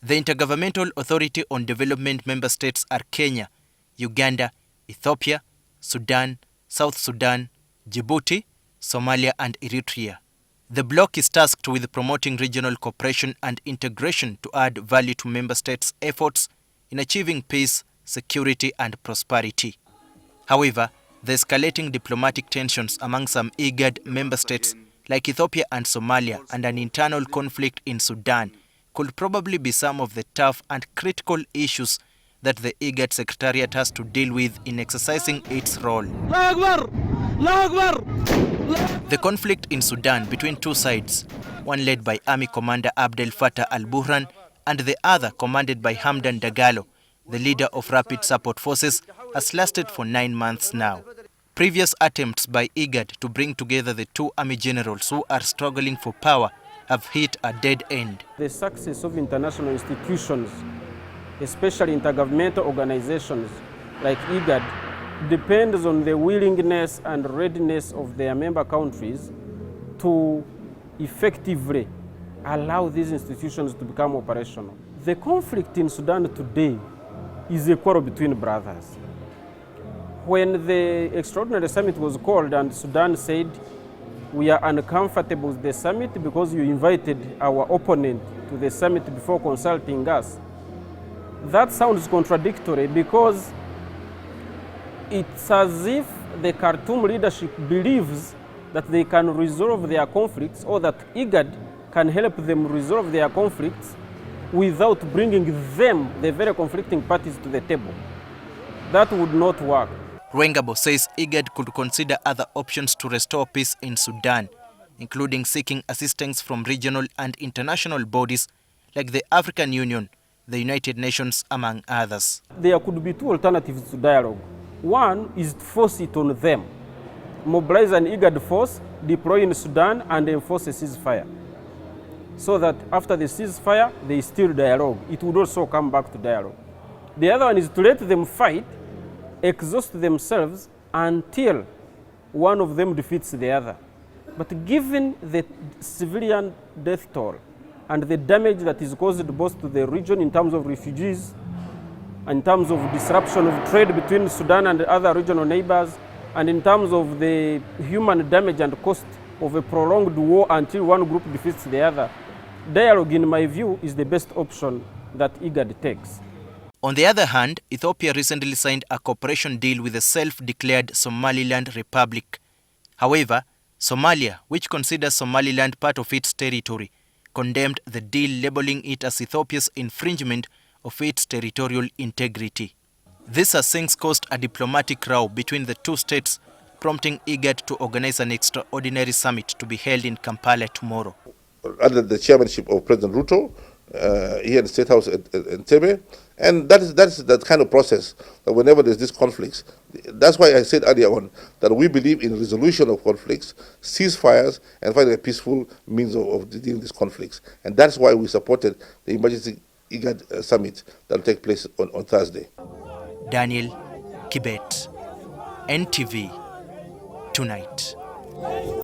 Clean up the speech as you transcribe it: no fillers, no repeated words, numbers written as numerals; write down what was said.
The Inter-Governmental Authority on Development member states are Kenya, Uganda, Ethiopia, Sudan, South Sudan, Djibouti, Somalia and Eritrea. The bloc is tasked with promoting regional cooperation and integration to add value to member states' efforts in achieving peace, security and prosperity. However, the escalating diplomatic tensions among some IGAD member states like Ethiopia and Somalia and an internal conflict in Sudan could probably be some of the tough and critical issues that the IGAD Secretariat has to deal with in exercising its role. The conflict in Sudan between two sides, one led by Army Commander Abdel Fattah al-Burhan and the other commanded by Hamdan Dagalo, the leader of Rapid Support Forces, has lasted for 9 months now. Previous attempts by IGAD to bring together the two army generals who are struggling for power have hit a dead end. The success of international institutions, especially intergovernmental organizations like IGAD, depends on the willingness and readiness of their member countries to effectively allow these institutions to become operational. The conflict in Sudan today is a quarrel between brothers. When the extraordinary summit was called and Sudan said, we are uncomfortable with the summit because you invited our opponent to the summit before consulting us. That sounds contradictory because it's as if the Khartoum leadership believes that they can resolve their conflicts or that IGAD can help them resolve their conflicts without bringing them, the very conflicting parties, to the table. That would not work. Rwengabo says IGAD could consider other options to restore peace in Sudan, including seeking assistance from regional and international bodies like the African Union, the United Nations, among others. There could be two alternatives to dialogue. One is to force it on them, mobilize an IGAD force, deploy in Sudan and enforce a ceasefire. So that after the ceasefire, they still dialogue. It would also come back to dialogue. The other one is to let them fight, exhaust themselves until one of them defeats the other. But given the civilian death toll and the damage that is caused both to the region in terms of refugees, in terms of disruption of trade between Sudan and other regional neighbors, and in terms of the human damage and cost of a prolonged war until one group defeats the other, dialogue, in my view, is the best option that IGAD takes. On the other hand, Ethiopia recently signed a cooperation deal with the self-declared Somaliland Republic. However, Somalia, which considers Somaliland part of its territory, condemned the deal, labeling it as Ethiopia's infringement of its territorial integrity. This has since caused a diplomatic row between the two states, prompting IGAD to organize an extraordinary summit to be held in Kampala tomorrow. Under the chairmanship of President Ruto, here in the State House at Entebbe, and that's that kind of process that whenever there's this conflicts, that's why I said earlier on that we believe in resolution of conflicts, ceasefires, and finding a peaceful means of dealing with these conflicts. And that's why we supported the emergency IGAD summit that will take place on Thursday. Daniel Kibet, NTV Tonight.